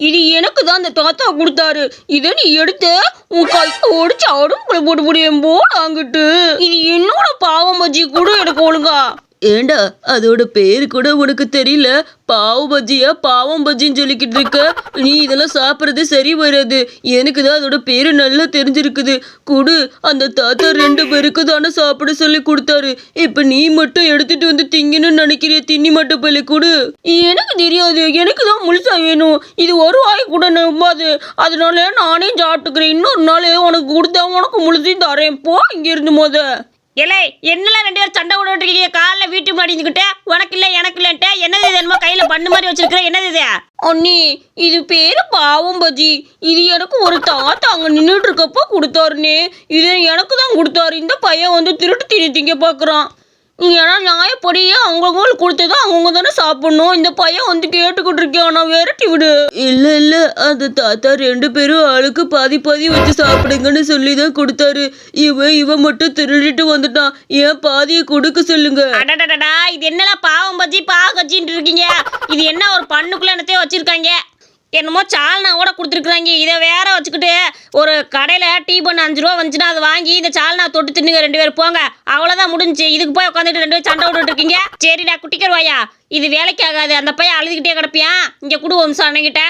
இது எனக்கு தான் அந்த தாத்தா கொடுத்தாரு. இதை நீ எடுத்து உன் கையை ஒடிச்சு அடுப்புல போட்டு முடியும் போடாங்கிட்டு. இது என்னோட பாவம் பஜ்ஜி கூட எனக்கு ஒழுங்கா. ஏண்டா அதோட பேரு கூட உனக்கு தெரியல, பாவு பஜ்ஜியா பாவம் பஜ்ஜின்னு சொல்லிக்கிட்டு இருக்க. நீ இதெல்லாம் சாப்பிட்றது சரி வராது. எனக்கு தான் அதோட பேரு நல்லா தெரிஞ்சிருக்குது. குடு, அந்த தாத்தா 2 பேருக்கு தானே சாப்பிட சொல்லி கொடுத்தாரு. இப்ப நீ மட்டும் எடுத்துட்டு வந்து திங்கணும்னு நினைக்கிறிய, தின்னி மட்டும் போய் குடு. எனக்கு தெரியாது, எனக்கு தான் முழுசா வேணும். இது ஒரு வாய் கூட நம்பாது, அதனால நானே சாப்பிட்டுக்கிறேன். இன்னொரு நாள் உனக்கு கொடுத்தா உனக்கு முழுசையும் தரேன். போ இங்க இருந்து ஏலே என்னெல்லாம் 2 பேரும் சண்டை விட்டுருக்கீங்க. காலைல வீட்டு முன்னாடி இருந்துக்கிட்ட உனக்கு இல்லை எனக்கு இல்லைன்ட்டு என்னது இது? என்னமோ கையில் பண்ணு மாதிரி வச்சிருக்கிற, என்னது இது? அண்ணி, இது பேரு பாவம் பஜ்ஜி. இது எனக்கு ஒரு தாத்தா அங்கே நின்றுட்டு இருக்கப்போ கொடுத்தாருனே. இது எனக்கு தான் கொடுத்தாரு. இந்த பையன் வந்து திருட்டு திங்க பார்க்குறான். ஏன்னா நியாயப்படியே அவங்களுக்கு கொடுத்தது அவங்கவுங்க தானே சாப்பிடணும். இந்த பையன் வந்து கேட்டுக்கிட்டு இருக்கேன், ஆனால் விரட்டி விடு. இல்ல அந்த தாத்தா 2 பேரும் ஆளுக்கு பாதி பாதி வச்சு சாப்பிடுங்கன்னு சொல்லி தான் கொடுத்தாரு. இவன் மட்டும் திருடிட்டு வந்துட்டான். ஏன் பாதியை கொடுக்க சொல்லுங்க. அடடடா, இது என்னெல்லாம் பாவம் பஜ்ஜி பாகச்சின்னு இருக்கீங்க? இது என்ன ஒரு பண்ணுக்குள்ள என்னத்தையும் வச்சிருக்காங்க. என்னமோ சால்னா கூட கொடுத்துருக்குறாங்க. இதை வேற வச்சுக்கிட்டு ஒரு கடையில் டீ பண்ண 5 ரூபா வந்துச்சுன்னா அதை வாங்கி இந்த சால்னா தொட்டு தின்னுங்க 2 பேர் போங்க. அவ்வளோதான் முடிஞ்சு. இதுக்கு போய் உட்காந்துட்டு 2 பேர் சண்டை விட்டுட்டு இருக்கீங்க. சரிடா குட்டிக்கர் வாயா, இது வேலைக்கு ஆகாது. அந்த பையன் அழுதுகிட்டே கிடப்பியான். இங்கே கொடு வம்சம் அண்ணங்கிட்ட.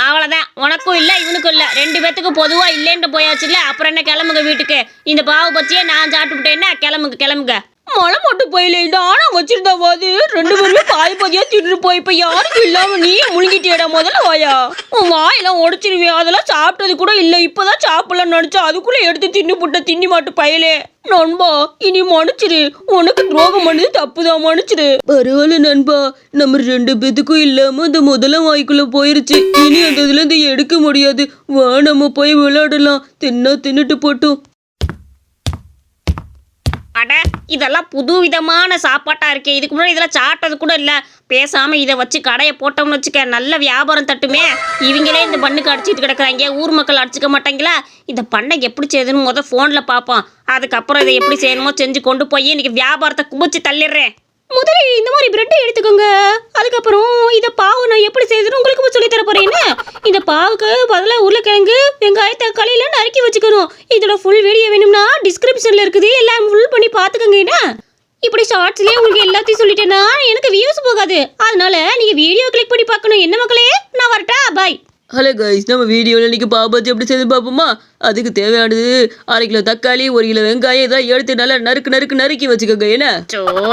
அவ்வளோதான், உனக்கும் இல்லை இவனுக்கும் இல்லை, 2 பேத்துக்கும் பொதுவாக இல்லைன்ட்டு போயாச்சு. இல்லை அப்புறம் என்ன, கிளம்புங்க வீட்டுக்கு. இந்த பாவு பச்சியே நான் சாப்பிட்டுட்டேன்னா கிளம்புங்க. மழை மட்டும் போயில ஆனா வச்சிருந்தாவது 2 பேருமே பாதி பாதியா திட்டு போய் இப்ப யாருக்கு இல்லாம நீயே முழுங்கிட்டியடா. முதல்ல வாயா, உன் வாயெல்லாம் உடைச்சிருவியா. அதெல்லாம் சாப்பிட்டது கூட இல்லை, இப்பதான் சாப்பிடலாம்னு நினைச்சா அதுக்குள்ள எடுத்து தின்னு புட்ட தின்னி மாட்டு பயலே. நண்பா, இனி மன்னிச்சிரு. உனக்கு துரோகம் பண்ணது தப்புதான், மன்னிச்சிரு. பரவாயில்ல நண்பா, நம்ம 2 பேத்துக்கும் இல்லாம அந்த முதல்ல வாய்க்குள்ள போயிருச்சு. இனி அந்த இதுல இருந்து எடுக்க முடியாது. வா நம்ம போய் விளையாடலாம். தின்னுட்டு போட்டோம். அட, இதெல்லாம் புது விதமான சாப்பாட்டா இருக்கே. இதுக்கு முன்னாடி இதெல்லாம் சாப்பிட்டது கூட இல்லை. பேசாம இதை வச்சு கடையை போட்டோம்னு வச்சுக்க, நல்ல வியாபாரம் தட்டுமே. இவங்களே இந்த பண்ணுக்கு அடிச்சுட்டு கிடக்குறாங்க. ஊர் மக்கள் அடிச்சுக்க மாட்டாங்களா? இந்த பண்ணை எப்படி செய்யுதுன்னு ஃபோனில் பார்ப்போம். அதுக்கப்புறம் இதை எப்படி செய்யணுமோ செஞ்சு கொண்டு போய் இன்னைக்கு வியாபாரத்தை குமிச்சு தள்ளிடுறேன். முதல்ல இந்த மாதிரி பிரெட்டை எடுத்துக்கோங்க. அதுக்கப்புறம் இதை பாவு நான் எப்படி செய்யுதுன்னு உங்களுக்கு சொல்லி தர போறேன்னு. இந்த பாவுக்கு பதிலாக உருளைக்கிழங்கு, வெங்காயம், தக்காளியெல்லாம் நறுக்கி வச்சுக்கணும். இதோட ஃபுல் வீடியோ வேணும்னா டிஸ்கிரிப்ஷனில் இருக்குது, எல்லாம் ஃபுல் பண்ணி பார்த்துக்கோங்க. என்ன இப்படி ஷார்ட்ஸ்லேயே உங்களுக்கு எல்லாத்தையும் சொல்லிட்டேன்னா எனக்கு வியூஸ் போகாது. அதனால நீங்கள் வீடியோ கிளிக் பண்ணி பார்க்கணும். என்ன மக்களே, நான் வரட்டா, பாய். ஹலோ கைஸ், நம்ம வீடியோவில் இன்றைக்கி பாவு பஜ்ஜி எப்படி செய்து பார்ப்போமா? அதுக்கு தேவையானது 1/2 கிலோ தக்காளி, 1 கிலோ வெங்காயம், இதான் எடுத்து நல்லா நறுக்கி வச்சுக்கோங்க. என்ன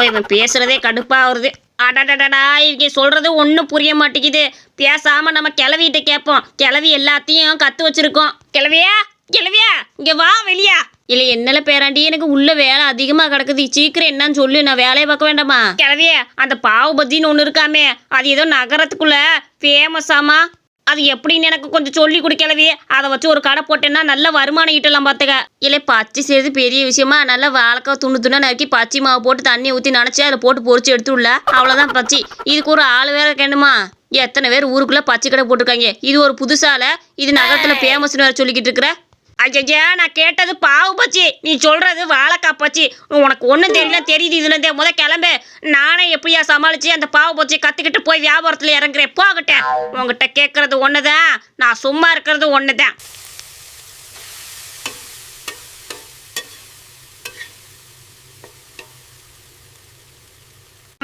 இவன் பேசுறதே கடுப்பாக வருது. அடடடடா, இவங்க சொல்றது ஒன்றும் புரிய மாட்டேங்குது. பேசாம நம்ம கிளவிகிட்ட கேட்போம். கிளவி எல்லாத்தையும் கற்று வச்சிருக்கோம். கிளவியா இங்கே வா வெளியா. இல்லை என்னல பேராண்டி, எனக்கு உள்ள வேலை அதிகமாக கிடக்குது. சீக்கிரம் என்னன்னு சொல்லு, நான் வேலையை பார்க்க வேண்டாமா? கிளவியே, அந்த பாவு பஜ்ஜின்னு ஒன்று இருக்காமே, அது ஏதோ நகரத்துக்குள்ள ஃபேமஸாமா. அது எப்படின்னு எனக்கு கொஞ்சம் சொல்லி கொடுக்கலவே. அதை வச்சு ஒரு கடை போட்டேன்னா நல்ல வருமானம் ஈட்டலாம் பார்த்துக்க. இல்லை பச்சை செய்து பெரிய விஷயமா? நல்லா வாழைக்காய் துண்ணு நறுக்கி பச்சை மாவு போட்டு தண்ணி ஊற்றி நினச்சி அதில் போட்டு பொறிச்சு எடுத்துடல, அவ்வளோதான் பச்சை. இதுக்கு ஒரு ஆள் வேற கேணுமா? எத்தனை பேர் ஊருக்குள்ளே பச்சை கடை போட்டிருக்காங்க. இது ஒரு புதுசால, இது நகரத்தில் ஃபேமஸ்னு வேறு சொல்லிக்கிட்டு இருக்கிற. ஐயா, நான் கேட்டது பாவு பச்சி, நீ சொல்றது வாழைக்காய் பச்சி. உனக்கு ஒன்றும் தெரியல, தெரியுது இதுலேருந்தே. கிளம்பு. நானே எப்படியா சமாளிச்சு அந்த பாவு பச்சி கற்றுக்கிட்டு போய் வியாபாரத்தில் இறங்குறேன். போகட்டேன். உங்ககிட்ட கேட்கறது ஒன்றுதான், நான் சும்மா இருக்கிறது ஒன்றுதான்.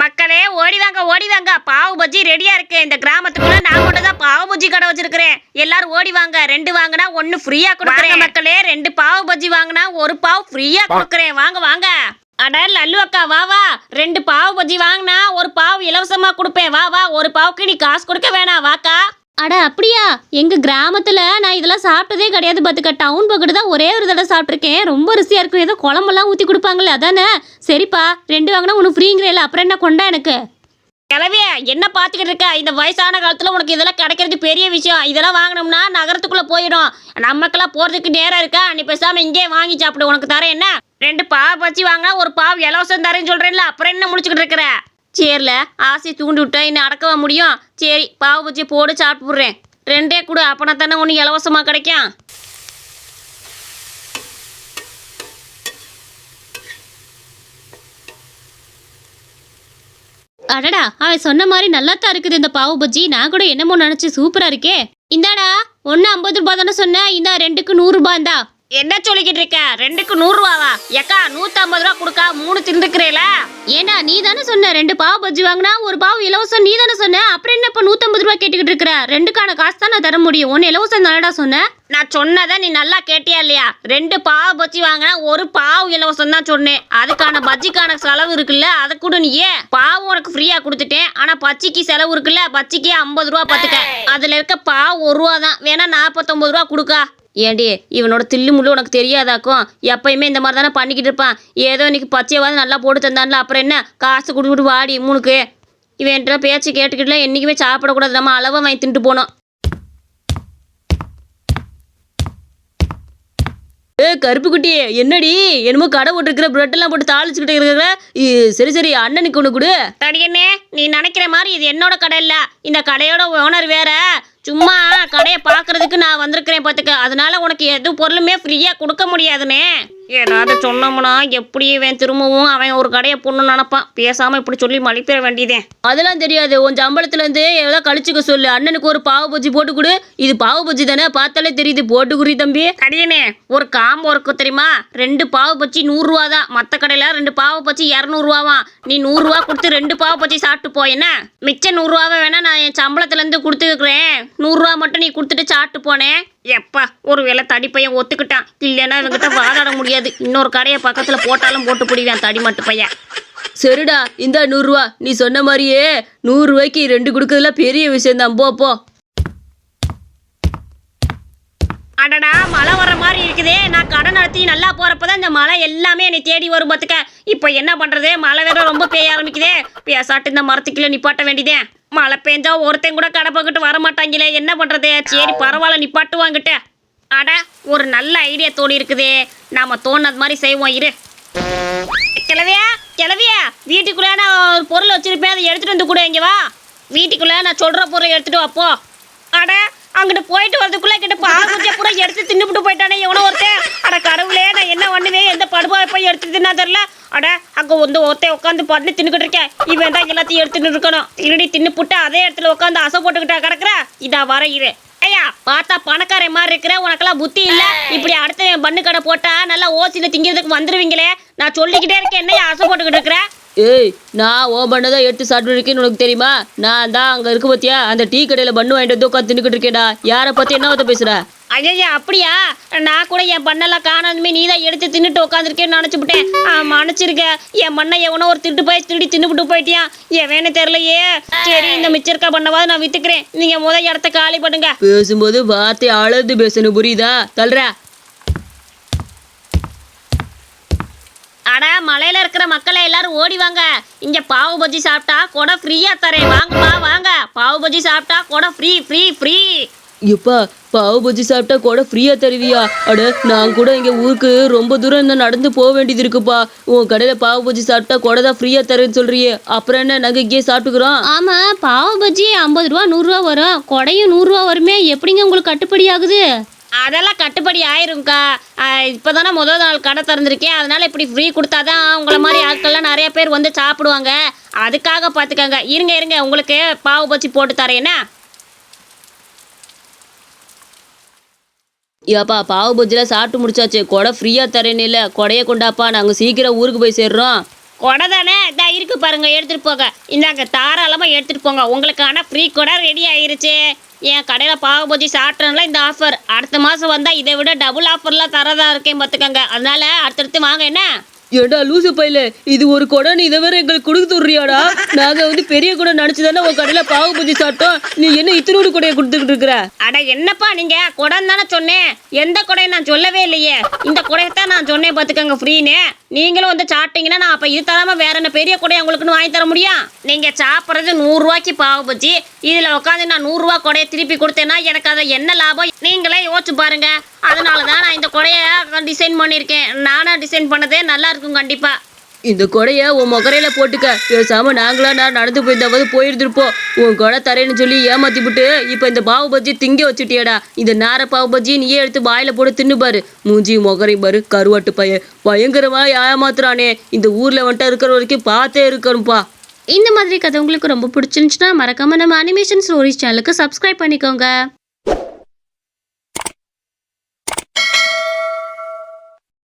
மக்களே ஓடிவாங்க, பாவு பஜ்ஜி ரெடியா இருக்கு. இந்த கிராமத்துக்குள்ள நான் மட்டும் தான் பாவு பஜ்ஜி கடை வச்சிருக்கிறேன். எல்லாரும் ஓடி வாங்க. 2 வாங்கினா 1 ஃப்ரீயா கொடுக்குறேன். மக்களே, 2 பாவு பஜ்ஜி வாங்கினா 1 பாவு ஃப்ரீயா கொடுக்குறேன். வாங்க. அட லல்லு அக்கா, வா. 2 பாவு பஜ்ஜி வாங்கினா 1 பாவு இலவசமா கொடுப்பேன். வா. 1 பாவுக்கு நீ காசு கொடுக்க வேணாம், வாக்கா. அட அப்படியா? எங்க கிராமத்துல நான் இதெல்லாம் சாப்பிட்டதே கிடையாது பார்த்துக்க. டவுன் பக்கத்து தான் ஒரே ஒரு தடவை சாப்பிட்ருக்கேன். ரொம்ப ருசியா இருக்கும். ஏதோ குழம்பெல்லாம் ஊற்றி கொடுப்பாங்களே, அதானே? சரிப்பா, 2 வாங்கினா 1 ஃப்ரீங்கிறேல, அப்புறம் என்ன கொண்டா எனக்கு. கிளவிய என்ன பார்த்துக்கிட்டு இருக்க? இந்த வயசான காலத்தில் உனக்கு இதெல்லாம் கிடைக்கிறது பெரிய விஷயம். இதெல்லாம் வாங்கினோம்னா நகரத்துக்குள்ளே போயிடும். நமக்கெல்லாம் போகிறதுக்கு நேரம் இருக்கா? நீ பேசாமல் இங்கே வாங்கி சாப்பிடு. உனக்கு தரேன் என்ன? 2 பாவு பச்சி வாங்கினா 1 பாவு இலவசம் தரேன்னு சொல்கிறேன்ல, அப்புறம் என்ன முடிச்சுக்கிட்டு இருக்கிற? சரில, ஆசையை தூண்டி விட்டா இன்னும் அடக்கவா முடியும்? சரி, பாவு பச்சி போட்டு சாப்பிட்டு போடுறேன். 2 கொடு, அப்போனா தானே ஒன்று இலவசமாக கிடைக்கும். அடடா அவன் சொன்ன மாதிரி நல்லா தான் இருக்குது இந்த பாவு பஜ்ஜி. நான் கூட என்னமோ நினைச்சு சூப்பரா இருக்கே. இந்தாடா ஒன்னு 50 ரூபாய் தானே சொன்ன, இந்த 2க்கு 100 ரூபாய் இந்தா. என்ன சொல்லிக்கிட்டு இருக்க? 2க்கு 100 ரூபாவா? ஏக்கா 150 ரூபா கொடுக்கா 3 தின்னுக்கிறேல. ஏண்டா நீ தானே சொன்ன 2 பாவு பஜ்ஜி வாங்கினா 1 பாவு இலவசம், நீ தானே சொன்ன. அப்புறம் என்ன இப்ப 150 ரூபாய் கேட்டுக்கிட்டு இருக்கிற? 2க்கான காசு தான் நான் தர முடியும். 1 இலவசம் தானடா சொன்னேன். நான் சொன்னதை நீ நல்லா கேட்டியா இல்லையா? 2 பாவு பஜ்ஜி வாங்கினா 1 பாவு இலவசம் தான் சொன்னேன். அதுக்கான பஜ்ஜிக்கான செலவு இருக்குல்ல, அதை கூட நீயே பாவு உனக்கு ஃப்ரீயா கொடுத்துட்டேன். ஆனா பஜ்ஜிக்கு செலவு இருக்குல்ல, பஜ்ஜிக்கு 50 ரூபா பார்த்துக்க. அதுல இருக்க பாவு 1 ரூபா தான், வேணா 49 ரூபா கொடுக்கா. ஏண்டி இவனோட தில்லு முள்ளு உனக்கு தெரியாதாக்கும்? எப்பயுமே இந்த மாதிரி தானே பண்ணிக்கிட்டு இருப்பான். ஏதோ இன்னைக்கு பச்சையாவது நல்லா போட்டு தந்தான்ல, அப்புறம் என்ன காசு கொடுத்துட்டு வாடி 3க்கு. இவன்ட்ட பேச்சு கேட்டுக்கிட்டுல என்றைக்குமே சாப்பிடக்கூடாது, நம்ம அளவை வாங்கி தின்ட்டு போனோம். கருப்பு குட்டி என்னடி என்னமோ கடை போட்டுருக்கிற பிரெட் எல்லாம் போட்டு தாளிச்சுக்கிட்டு இருக்கிற? சரி அண்ணனுக்கு ஒண்ணு கொடு. தடியண்ணே, நீ நினைக்கிற மாதிரி இது என்னோட கடை இல்ல. இந்த கடையோட ஓனர் வேற. சும்மா கடையை பார்க்கறதுக்கு நான் வந்திருக்கிறேன் பார்த்துக்க. அதனால உனக்கு எது பொருளுமே ஃப்ரீயா கொடுக்க முடியாதுண்ணே. ஏதாவது சொன்னோம்னா எப்படி இவன் திரும்பவும் அவன் ஒரு கடையை பொண்ணு நினைப்பான். பேசாம இப்படி சொல்லி மலிப்பிட வேண்டியதே. அதெல்லாம் தெரியாது, உன் சம்பளத்துல இருந்து ஏதோ கழிச்சுக்க சொல்லு. அண்ணனுக்கு ஒரு பாவு பஜ்ஜி போட்டு கொடு. இது பாவு பஜ்ஜி தானே, பார்த்தாலே தெரியுது. போட்டு குறி தம்பி. தடியண்ணே, ஒரு காம்போ இருக்கு தெரியுமா? 2 பாவு பஜ்ஜி 100 ரூபா தான். மற்ற கடையில 2 பாவு பஜ்ஜி 200 ரூபாவா. நீ 100 ரூபா கொடுத்து 2 பாவு பஜ்ஜி சாப்பிட்டு போய் என்ன? மிச்சம் 100 ரூபாவை வேணா நான் என் சம்பளத்துல இருந்து கொடுத்துருக்குறேன். 100 ரூபா மட்டும் நீ கொடுத்துட்டு சாப்பிட்டு போனேன். எப்பா ஒரு வேளை தடி பையன் ஒத்துக்கிட்டான். இல்லைன்னா இவங்கிட்ட வாதாட முடியாது. இன்னொரு கடையை பக்கத்துல போட்டாலும் போட்டு பிடிவேன் தடி மட்டு பையன். சரிடா இந்த 100 ரூபா. நீ சொன்ன மாதிரியே 100 ரூபாய்க்கு 2 கொடுக்கறதுல பெரிய விஷயம் தான். போ. அடடா மழை வர மாதிரி இருக்குதே. நான் கடை நடத்தி நல்லா போறப்பதான் இந்த மழை எல்லாமே என்னை தேடி வரும் பார்த்துக்க. இப்போ என்ன பண்றது? மழை வேற ரொம்ப பெய்ய ஆரம்பிக்குதே. பேசாட்டு இந்த மரத்துக்குள்ள நிப்பாட்ட வேண்டியதே. மழை பெஞ்சா ஒருத்தன் கூட கடை பக்கிட்டு வர மாட்டாங்களே, என்ன பண்றது? சரி பரவாயில்ல, நிப்பாட்டு வாங்கிட்ட. அட ஒரு நல்ல ஐடியா தோணி இருக்குதே. நாம தோணுது மாதிரி செய்வோம். இரு கிளவியா வீட்டுக்குள்ள நான் ஒரு பொருள் வச்சிருப்பேன், அதை எடுத்துட்டு வந்து கூட. இங்க வா, வீட்டுக்குள்ள நான் சொல்ற பொருளை எடுத்துட்டு வாப்போ. அட அங்கிட்டு போயிட்டு வரதுக்குள்ள கிட்ட பாகுஜ பூரா எடுத்து தின்னுபிட்டு போயிட்டானே எவனோ ஒருத்தன். அட கடவுளே, நான் என்ன பண்ணுவேன்? எந்த படுபா போய் எடுத்து தின்னா தெரியல. அட அங்க வந்து ஒருத்தன் உட்காந்து பண்ணி தின்னுக்கிட்டு இருக்கேன். இவன் தான் எல்லாத்தையும் எடுத்துட்டு இருக்கணும். திருடி தின்னு புட்டு அதே இடத்துல உட்காந்து அசை போட்டுக்கிட்டா கிடக்குற. இதா வர இரு. ஐயா பார்த்தா பணக்கார மாதிரி இருக்கிற, உனக்கெல்லாம் புத்தி இல்ல. இப்படி அடுத்த என் பண்ணு கடை போட்டா நல்லா ஓசில திங்கிறதுக்கு வந்துருவீங்களே. நான் சொல்லிக்கிட்டே இருக்கேன், என்னையா அசை போட்டுக்கிட்டு இருக்கிற? ஏய், நான் ஓ பண்ணதான் எடுத்து சாப்பிட்டு இருக்கேன்னு உனக்கு தெரியுமா? நான் தான் அங்க இருக்கு பத்தியா, அந்த டீ கடையில பண்ணு வாங்கிட்டு வந்து உட்காந்து தின்னுக்கிட்டு இருக்கேடா. யாரை பத்தி என்ன பேசுற? ஐயா அப்படியா? நான் கூட என் பண்ணெல்லாம் காணாதுமே நீ தான் எடுத்து தின்னுட்டு உட்காந்துருக்கேன்னு நினச்சிவிட்டேன். மன்னிச்சிருக்க. என் பண்ணை எவனோ ஒரு திருட்டு போய் திருடி தின்னுபிட்டு போயிட்டியான். என் வேணு தெரியலையே. சரி இந்த மிச்சருக்கா பண்ணவாது நான் வித்துக்கிறேன். நீங்க முதல் இடத்த காலி பண்ணுங்க. பேசும்போது வார்த்தை அளந்து பேசணும், புரியுதா? தல்ற. அட மலையில இருக்கிற மக்களை எல்லாரும் ஓடி வாங்க. இங்க பாவு பஜ்ஜி சாப்பிட்டா கொடை ஃப்ரீயா தரேன். வாங்கப்பா வாங்க. பாவு பஜ்ஜி சாப்பிட்டா கொடை ஃப்ரீ. எப்பா பாவு பஜ்ஜி சாப்பிட்டா கூட ஃப்ரீயா தருவியா? அட நான் கூட இங்க ஊருக்கு ரொம்ப தூரம் இன்னும் நடந்து போக வேண்டியது இருக்குப்பா. உன் கடையில பாவு பஜ்ஜி சாப்பிட்டா கூட தான் ஃப்ரீயா தரேன்னு சொல்றியே, அப்புறம் என்ன நாங்க இங்கேயே சாப்பிட்டுக்கிறோம்? ஆமா, பாவு பஜ்ஜி 50 ரூபா 100 ரூபா வரும். கொடையும் 100 ரூபா வருமே. எப்படிங்க உங்களுக்கு கட்டுப்படி ஆகுது? அதெல்லாம் கட்டுப்படி ஆயிரும்க்கா. இப்போதானே முதல் நாள் கடை திறந்திருக்கேன். அதனால இப்படி ஃப்ரீ கொடுத்தாதான் உங்களை மாதிரி ஆட்கள்லாம் நிறைய பேர் வந்து சாப்பிடுவாங்க. அதுக்காக பார்த்துக்கங்க. இருங்க உங்களுக்கு பாவு பஜ்ஜி போட்டு தரேன்னா. ஏப்பா பாவு பஜ்ஜிலாம் சாப்பிட்டு முடிச்சாச்சு, கொடை ஃப்ரீயா தரேன்னு இல்லை. கொடையை கொண்டாப்பா, நாங்கள் சீக்கிரம் ஊருக்கு போய் சேர்றோம். கொடை தானே இதான் இருக்கு பாருங்க, எடுத்துட்டு போங்க. இந்தாங்க தாராளமா எடுத்துட்டு போங்க. உங்களுக்கான ஃப்ரீ கொடை ரெடி ஆயிருச்சு. என் கடையில் பாவு பஜ்ஜி சாப்பிட்றதுல இந்த ஆஃபர். அடுத்த மாதம் வந்தால் இதை விட டபுள் ஆஃபர்லாம் தரதா இருக்கேன் பார்த்துக்கங்க. அதனால அடுத்தடுத்து வாங்க. என்ன ஏடா லூசு பையில, இது ஒரு கொடைன்னு இதை வேற எங்களுக்கு கொடுக்க துறியாடா? நாங்க வந்து பெரிய கொடை நினைச்சுதானே உன் கடையில பாவு பஜ்ஜி சாப்பிட்டோம். நீ என்ன இத்தனோடு கொடையை கொடுத்துக்கிட்டு இருக்கிற? அட என்னப்பா நீங்க கொடைன்னு தானே சொன்னேன். எந்த கொடையை நான் சொல்லவே இல்லையே. இந்த கொடையத்தான் நான் சொன்னேன் பார்த்துக்கங்க ஃப்ரீன்னு. நீங்களும் வந்து சாப்பிட்டீங்கன்னா நான் அப்போ இது தராம வேற என்ன பெரிய கொடையை உங்களுக்குன்னு வாங்கி தர முடியும்? நீங்க சாப்பிட்றது 100 ரூபாய்க்கு பாவு பஜ்ஜி. இதுல உட்காந்து நான் 100 ரூபா கொடையை திருப்பி கொடுத்தேன்னா எனக்கு அதை என்ன லாபம் நீங்களே யோசிச்சு பாருங்க. அதனால தான் நான் இந்த கொடையை டிசைன் பண்ணியிருக்கேன். நானா டிசைன் பண்ணதே நல்லா இருக்கும் கண்டிப்பா. இந்த கொடைய உன் மொகரையில போட்டுக்க. பேசாம நான் நடந்து போயிருந்தாவது போயிருந்துருப்போம். உன் கொடை தரேன்னு சொல்லி ஏமாத்தி விட்டு இப்ப இந்த பாவு பஜ்ஜி திங்க வச்சுட்டியாடா. இந்த நார பாவு பஜ்ஜி நீயே எடுத்து வாயில போட்டு தின்னு பாரு. மூஞ்சி மொகரையும் பாரு, கருவாட்டு பையன் பயங்கரமா ஏமாத்துறானே. இந்த ஊர்ல வந்துட்டு இருக்கிற வரைக்கும் பார்த்தே இருக்கணும்ப்பா. இந்த மாதிரி கதை உங்களுக்கு ரொம்ப பிடிச்சிருந்துச்சுன்னா மறக்காம நம்ம அனிமேஷன் ஸ்டோரிஸ் சேனலுக்கு சப்ஸ்கிரைப் பண்ணிக்கோங்க.